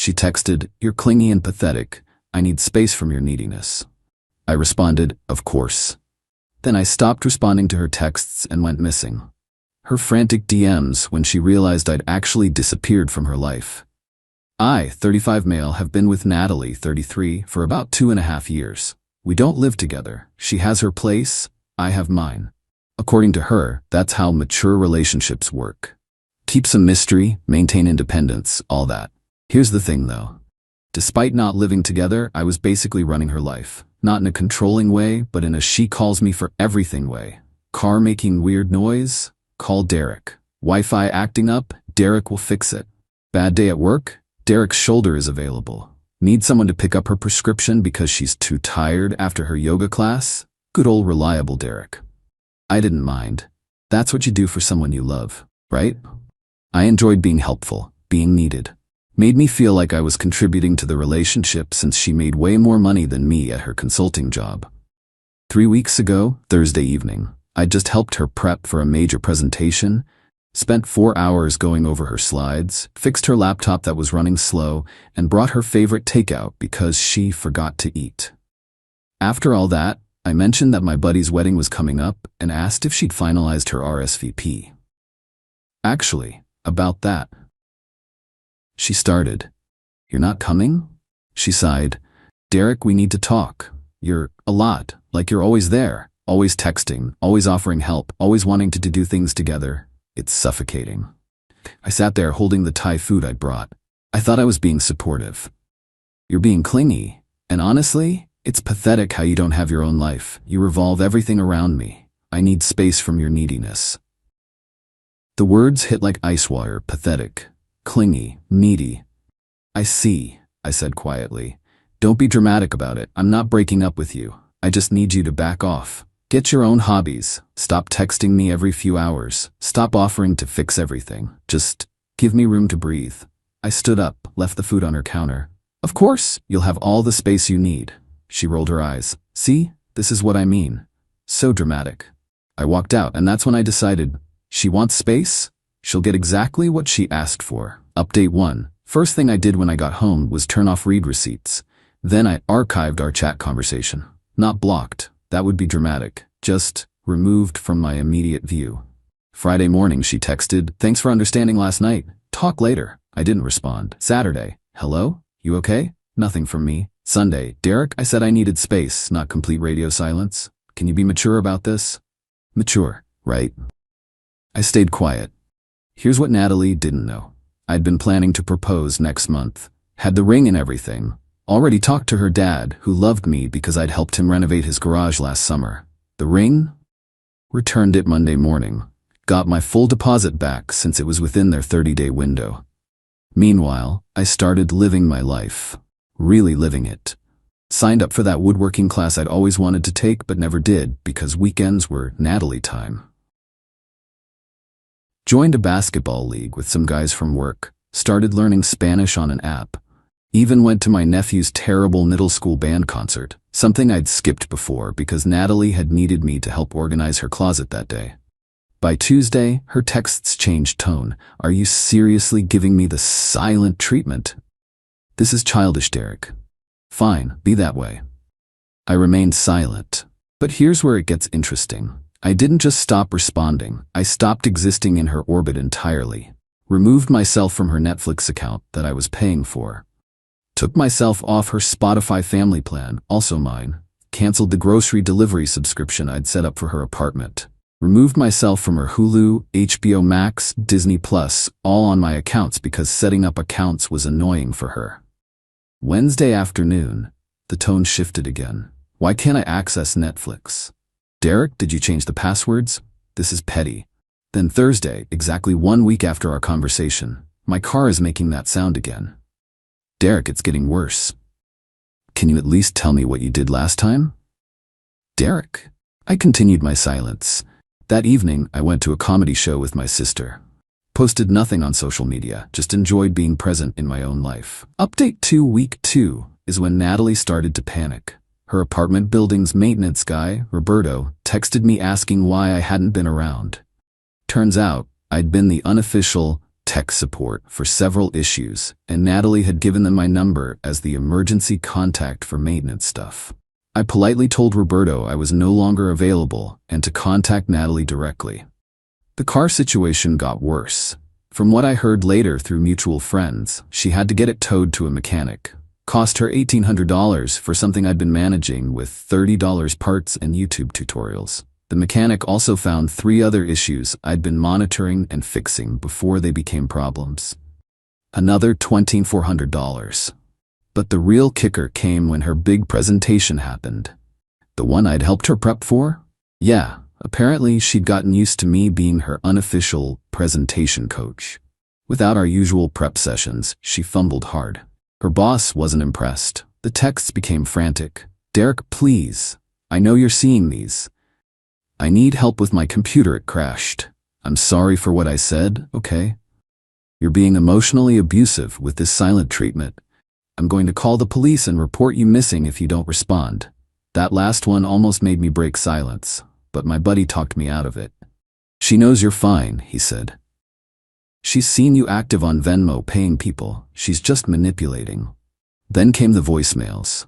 She texted, "You're clingy and pathetic. I need space from your neediness." I responded, "Of course." Then I stopped responding to her texts and went missing. Her frantic DMs when she realized I'd actually disappeared from her life. I, 35 male, have been with Natalie, 33, for about 2.5 years. We don't live together. She has her place, I have mine. According to her, that's how mature relationships work. Keep some mystery, maintain independence, all that. Here's the thing though. Despite not living together, I was basically running her life. Not in a controlling way, but in a she calls me for everything way. Car making weird noise? Call Derek. Wi-Fi acting up? Derek will fix it. Bad day at work? Derek's shoulder is available. Need someone to pick up her prescription because she's too tired after her yoga class? Good old reliable Derek. I didn't mind. That's what you do for someone you love, right? I enjoyed being helpful, being needed. Made me feel like I was contributing to the relationship since she made way more money than me at her consulting job. 3 weeks ago, Thursday evening, I just helped her prep for a major presentation, spent 4 hours going over her slides, fixed her laptop that was running slow, and brought her favorite takeout because she forgot to eat. After all that, I mentioned that my buddy's wedding was coming up and asked if she'd finalized her RSVP. Actually, about that. She started, "You're not coming?" She sighed, "Derek, we need to talk. You're a lot, like you're always there, always texting, always offering help, always wanting to do things together. It's suffocating." I sat there holding the Thai food I'd brought. I thought I was being supportive. "You're being clingy, and honestly, it's pathetic how you don't have your own life. You revolve everything around me. I need space from your neediness." The words hit like ice wire, pathetic, clingy, needy. "I see," I said quietly. "Don't be dramatic about it. I'm not breaking up with you. I just need you to back off. Get your own hobbies. Stop texting me every few hours. Stop offering to fix everything. Just give me room to breathe." I stood up, left the food on her counter. "Of course, you'll have all the space you need." She rolled her eyes. "See, this is what I mean. So dramatic." I walked out, and that's when I decided, she wants space? She'll get exactly what she asked for. Update 1. First thing I did when I got home was turn off read receipts. Then I archived our chat conversation. Not blocked. That would be dramatic. Just removed from my immediate view. Friday morning she texted, "Thanks for understanding last night. Talk later." I didn't respond. Saturday, "Hello? You okay?" Nothing from me. Sunday, "Derek, I said I needed space, not complete radio silence. Can you be mature about this?" Mature, right? I stayed quiet. Here's what Natalie didn't know. I'd been planning to propose next month. Had the ring and everything. Already talked to her dad, who loved me because I'd helped him renovate his garage last summer. The ring? Returned it Monday morning. Got my full deposit back since it was within their 30-day window. Meanwhile, I started living my life. Really living it. Signed up for that woodworking class I'd always wanted to take but never did because weekends were Natalie time. Joined a basketball league with some guys from work. Started learning Spanish on an app. Even went to my nephew's terrible middle school band concert, something I'd skipped before because Natalie had needed me to help organize her closet that day. By Tuesday, her texts changed tone. "Are you seriously giving me the silent treatment?" "This is childish, Derek." "Fine, be that way." I remained silent. But here's where it gets interesting. I didn't just stop responding. I stopped existing in her orbit entirely. Removed myself from her Netflix account that I was paying for. Took myself off her Spotify family plan, also mine. Canceled the grocery delivery subscription I'd set up for her apartment. Removed myself from her Hulu, HBO Max, Disney Plus, all on my accounts because setting up accounts was annoying for her. Wednesday afternoon, the tone shifted again. "Why can't I access Netflix?" "Derek, did you change the passwords? This is petty." Then Thursday, exactly 1 week after our conversation, "My car is making that sound again." "Derek, it's getting worse. Can you at least tell me what you did last time?" "Derek." I continued my silence. That evening, I went to a comedy show with my sister. Posted nothing on social media, just enjoyed being present in my own life. Update 2, week 2, is when Natalie started to panic. Her apartment building's maintenance guy, Roberto, texted me asking why I hadn't been around. Turns out, I'd been the unofficial tech support for several issues, and Natalie had given them my number as the emergency contact for maintenance stuff. I politely told Roberto I was no longer available and to contact Natalie directly. The car situation got worse. From what I heard later through mutual friends, she had to get it towed to a mechanic. Cost her $1,800 for something I'd been managing with $30 parts and YouTube tutorials. The mechanic also found 3 other issues I'd been monitoring and fixing before they became problems. Another $2,400. But the real kicker came when her big presentation happened. The one I'd helped her prep for? Yeah, apparently she'd gotten used to me being her unofficial presentation coach. Without our usual prep sessions, she fumbled hard. Her boss wasn't impressed. The texts became frantic. "Derek, please. I know you're seeing these. I need help with my computer, it crashed. I'm sorry for what I said, okay? You're being emotionally abusive with this silent treatment. I'm going to call the police and report you missing if you don't respond." That last one almost made me break silence, but my buddy talked me out of it. "She knows you're fine," he said. "She's seen you active on Venmo paying people. She's just manipulating." Then came the voicemails.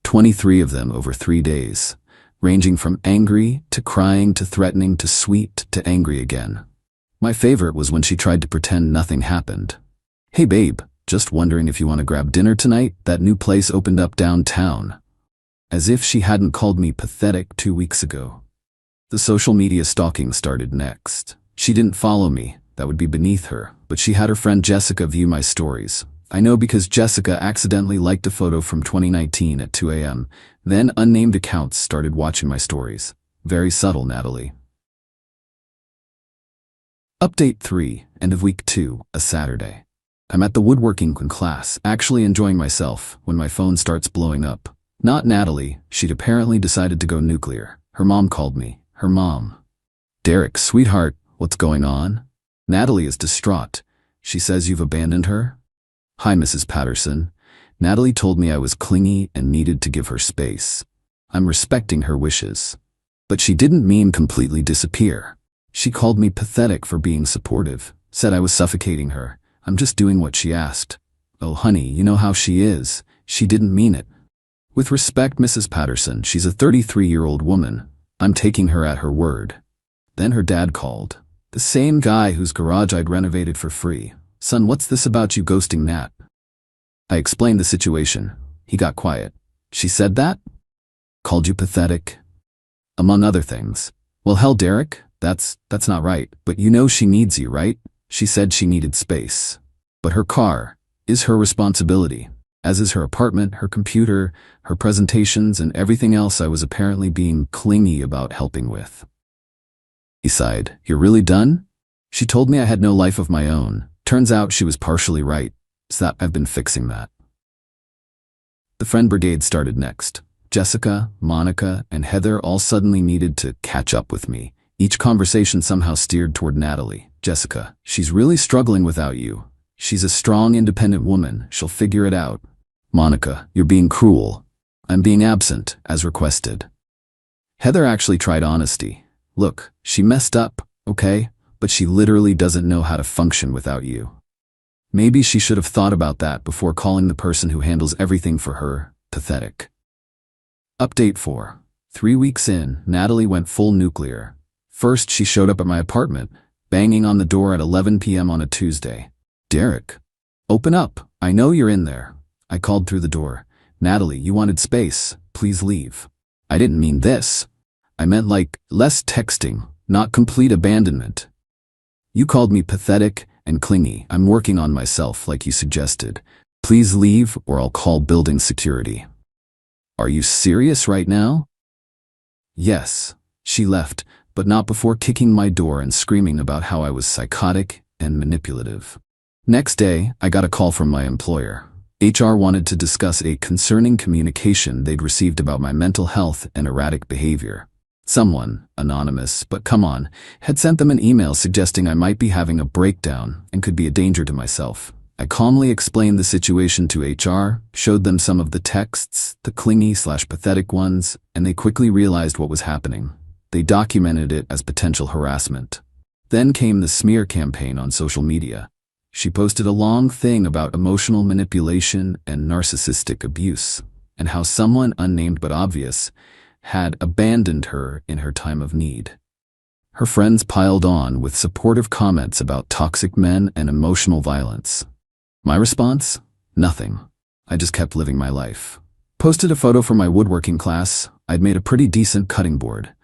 23 of them over 3 days, ranging from angry to crying to threatening to sweet to angry again. My favorite was when she tried to pretend nothing happened. "Hey babe, just wondering if you want to grab dinner tonight? That new place opened up downtown." As if she hadn't called me pathetic 2 weeks ago. The social media stalking started next. She didn't follow me. That would be beneath her, but she had her friend Jessica view my stories. I know because Jessica accidentally liked a photo from 2019 at 2 a.m. Then unnamed accounts started watching my stories. Very subtle, Natalie. Update 3, end of week 2, a Saturday. I'm at the woodworking class, actually enjoying myself, when my phone starts blowing up. Not Natalie, she'd apparently decided to go nuclear. Her mom called me. Her mom. "Derek, sweetheart, what's going on?" Natalie is distraught. She says you've abandoned her? "Hi, Mrs. Patterson. Natalie told me I was clingy and needed to give her space. I'm respecting her wishes. But she didn't mean completely disappear. She called me pathetic for being supportive, said I was suffocating her. I'm just doing what she asked. Oh, honey, you know how she is. She didn't mean it. With respect, Mrs. Patterson, she's a 33-year-old woman. I'm taking her at her word." Then her dad called. The same guy whose garage I'd renovated for free. "Son, what's this about you ghosting Nat?" I explained the situation. He got quiet. "She said that? Called you pathetic?" Among other things. "Well, hell, Derek, that's not right. But you know she needs you, right? She said she needed space. But her car is her responsibility, as is her apartment, her computer, her presentations, and everything else I was apparently being clingy about helping with." He sighed. "You're really done? She told me I had no life of my own. Turns out she was partially right. So I've been fixing that." The friend brigade started next. Jessica, Monica, and Heather all suddenly needed to catch up with me. Each conversation somehow steered toward Natalie. "Jessica, she's really struggling without you. She's a strong, independent woman. She'll figure it out." "Monica, you're being cruel. I'm being absent, as requested." Heather actually tried honesty. "Look, she messed up, okay? But she literally doesn't know how to function without you. Maybe she should have thought about that before calling the person who handles everything for her pathetic." Update 4. 3 weeks in, Natalie went full nuclear. First, she showed up at my apartment, banging on the door at 11 p.m. on a Tuesday. "Derek, open up. I know you're in there." I called through the door. "Natalie, you wanted space. Please leave." I didn't mean this. I meant like, less texting, not complete abandonment. "You called me pathetic and clingy. I'm working on myself like you suggested. Please leave or I'll call building security." "Are you serious right now?" Yes. She left, but not before kicking my door and screaming about how I was psychotic and manipulative. Next day, I got a call from my employer. HR wanted to discuss a concerning communication they'd received about my mental health and erratic behavior. Someone, anonymous, but come on, had sent them an email suggesting I might be having a breakdown and could be a danger to myself. I calmly explained the situation to HR, showed them some of the texts, the clingy/pathetic ones, and they quickly realized what was happening. They documented it as potential harassment. Then came the smear campaign on social media. She posted a long thing about emotional manipulation and narcissistic abuse, and how someone unnamed but obvious had abandoned her in her time of need. Her friends piled on with supportive comments about toxic men and emotional violence. My response? Nothing. I just kept living my life. Posted a photo from my woodworking class. I'd made a pretty decent cutting board.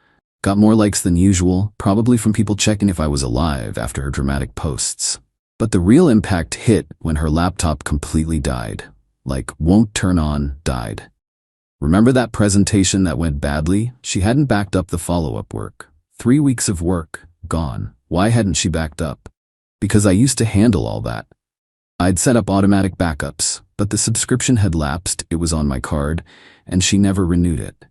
Got more likes than usual, probably from people checking if I was alive after her dramatic posts. But the real impact hit when her laptop completely died. Like, won't turn on, died. Remember that presentation that went badly? She hadn't backed up the follow-up work. 3 weeks of work, gone. Why hadn't she backed up? Because I used to handle all that. I'd set up automatic backups, but the subscription had lapsed, it was on my card, and she never renewed it.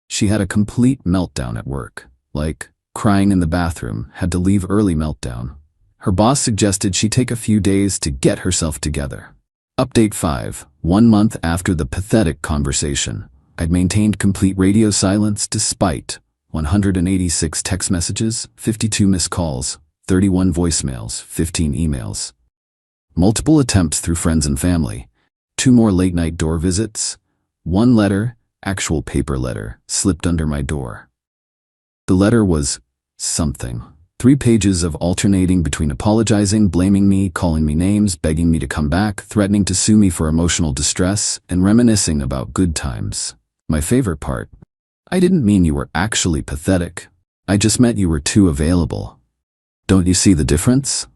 She had a complete meltdown at work. Like, crying in the bathroom, had to leave early meltdown. Her boss suggested she take a few days to get herself together. Update 5. 1 month after the pathetic conversation, I'd maintained complete radio silence despite 186 text messages, 52 missed calls, 31 voicemails, 15 emails. Multiple attempts through friends and family. 2 more late-night door visits. 1 letter, actual paper letter, slipped under my door. The letter was something. 3 pages of alternating between apologizing, blaming me, calling me names, begging me to come back, threatening to sue me for emotional distress, and reminiscing about good times. My favorite part. I didn't mean you were actually pathetic. I just meant you were too available. Don't you see the difference?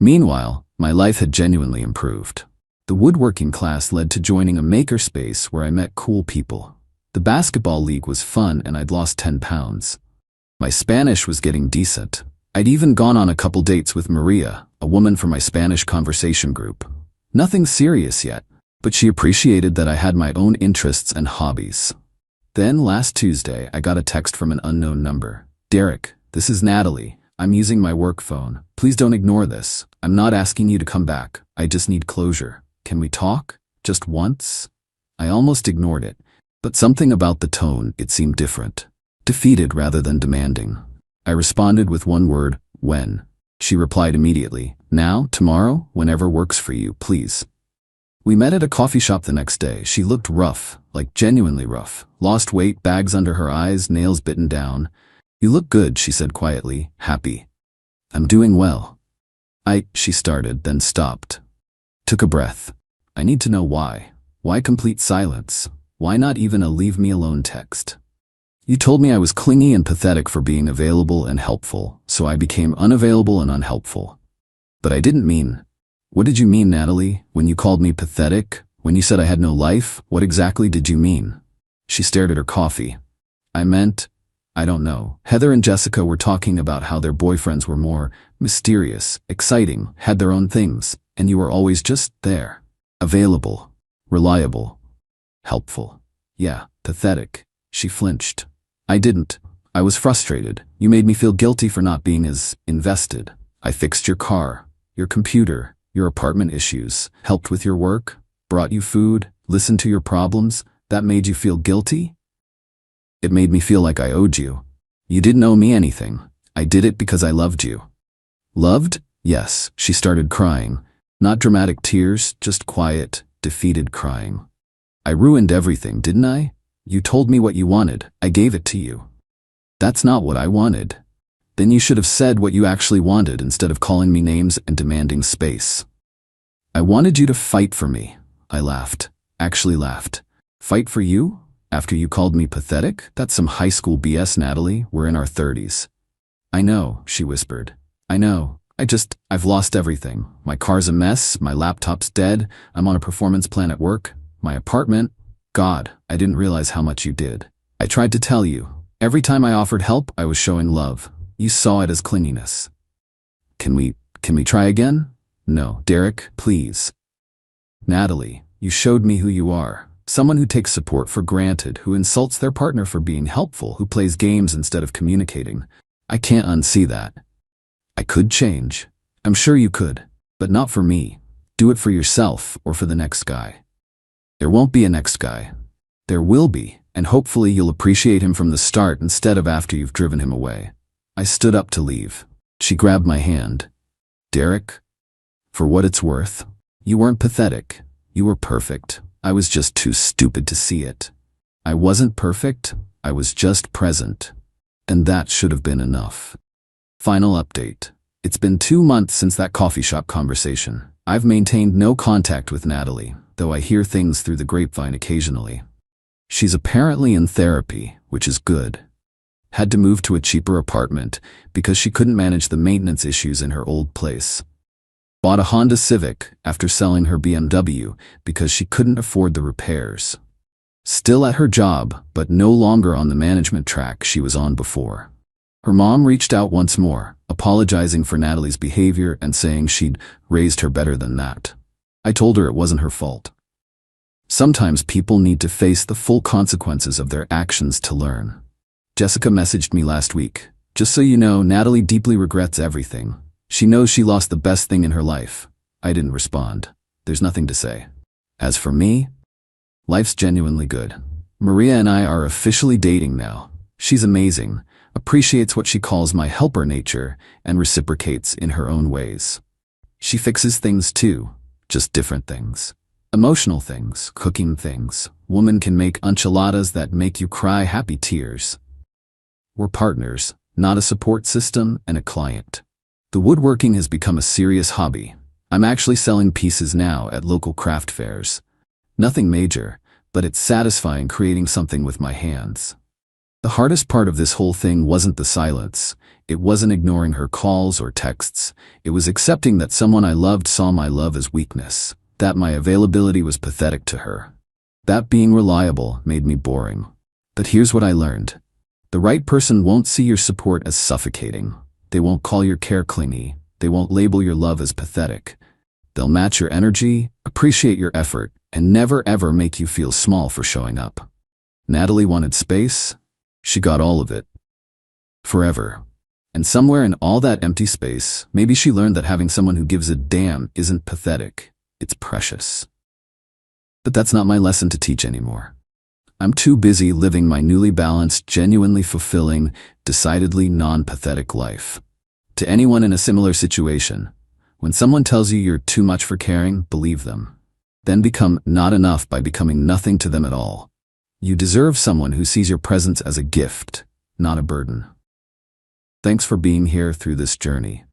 Meanwhile, my life had genuinely improved. The woodworking class led to joining a makerspace where I met cool people. The basketball league was fun and I'd lost 10 pounds. My Spanish was getting decent. I'd even gone on a couple dates with Maria, a woman from my Spanish conversation group. Nothing serious yet, but she appreciated that I had my own interests and hobbies. Then last Tuesday, I got a text from an unknown number. Derek, this is Natalie. I'm using my work phone. Please don't ignore this. I'm not asking you to come back. I just need closure. Can we talk? Just once? I almost ignored it, but something about the tone, it seemed different. Defeated rather than demanding. I responded with one word, when. She replied immediately, now, tomorrow, whenever works for you, please. We met at a coffee shop the next day. She looked rough, like genuinely rough. Lost weight, bags under her eyes, nails bitten down. You look good, she said quietly, happy. I'm doing well. She started, then stopped. Took a breath. I need to know why. Why complete silence? Why not even a leave me alone text? You told me I was clingy and pathetic for being available and helpful, so I became unavailable and unhelpful. But I didn't mean. What did you mean, Natalie, when you called me pathetic? When you said I had no life? What exactly did you mean? She stared at her coffee. I meant, I don't know. Heather and Jessica were talking about how their boyfriends were more mysterious, exciting, had their own things, and you were always just there. Available, reliable, helpful. Yeah, pathetic. She flinched. I didn't. I was frustrated. You made me feel guilty for not being as invested. I fixed your car, your computer, your apartment issues, helped with your work, brought you food, listened to your problems. That made you feel guilty? It made me feel like I owed you. You didn't owe me anything. I did it because I loved you. Loved? Yes. She started crying. Not dramatic tears, just quiet, defeated crying. I ruined everything, didn't I? You told me what you wanted. I gave it to you. That's not what I wanted. Then you should have said what you actually wanted instead of calling me names and demanding space. I wanted you to fight for me. I laughed. Actually laughed. Fight for you? After you called me pathetic? That's some high school BS, Natalie. We're in our 30s. I know, she whispered. I know. I've lost everything. My car's a mess. My laptop's dead. I'm on a performance plan at work. My apartment. God, I didn't realize how much you did. I tried to tell you. Every time I offered help, I was showing love. You saw it as clinginess. Can we try again? No, Derek, please. Natalie, you showed me who you are. Someone who takes support for granted, who insults their partner for being helpful, who plays games instead of communicating. I can't unsee that. I could change. I'm sure you could, but not for me. Do it for yourself or for the next guy. There won't be a next guy. There will be, and hopefully you'll appreciate him from the start instead of after you've driven him away. I stood up to leave. She grabbed my hand. Derek? For what it's worth, you weren't pathetic. You were perfect. I was just too stupid to see it. I wasn't perfect. I was just present. And that should have been enough. Final update. It's been 2 months since that coffee shop conversation. I've maintained no contact with Natalie, though I hear things through the grapevine occasionally. She's apparently in therapy, which is good. Had to move to a cheaper apartment because she couldn't manage the maintenance issues in her old place. Bought a Honda Civic after selling her BMW because she couldn't afford the repairs. Still at her job, but no longer on the management track she was on before. Her mom reached out once more, apologizing for Natalie's behavior and saying she'd raised her better than that. I told her it wasn't her fault. Sometimes people need to face the full consequences of their actions to learn. Jessica messaged me last week. Just so you know, Natalie deeply regrets everything. She knows she lost the best thing in her life. I didn't respond. There's nothing to say. As for me, life's genuinely good. Maria and I are officially dating now. She's amazing, appreciates what she calls my helper nature, and reciprocates in her own ways. She fixes things too, just different things. Emotional things, cooking things. Woman can make enchiladas that make you cry happy tears. We're partners, not a support system and a client. The woodworking has become a serious hobby. I'm actually selling pieces now at local craft fairs. Nothing major, but it's satisfying creating something with my hands. The hardest part of this whole thing wasn't the silence. It wasn't ignoring her calls or texts. It was accepting that someone I loved saw my love as weakness, that my availability was pathetic to her. That being reliable made me boring. But here's what I learned. The right person won't see your support as suffocating. They won't call your care clingy. They won't label your love as pathetic. They'll match your energy, appreciate your effort, and never ever make you feel small for showing up. Natalie wanted space. She got all of it. Forever. And somewhere in all that empty space, maybe she learned that having someone who gives a damn isn't pathetic. It's precious. But that's not my lesson to teach anymore. I'm too busy living my newly balanced, genuinely fulfilling, decidedly non-pathetic life. To anyone in a similar situation, when someone tells you you're too much for caring, believe them. Then become not enough by becoming nothing to them at all. You deserve someone who sees your presence as a gift, not a burden. Thanks for being here through this journey.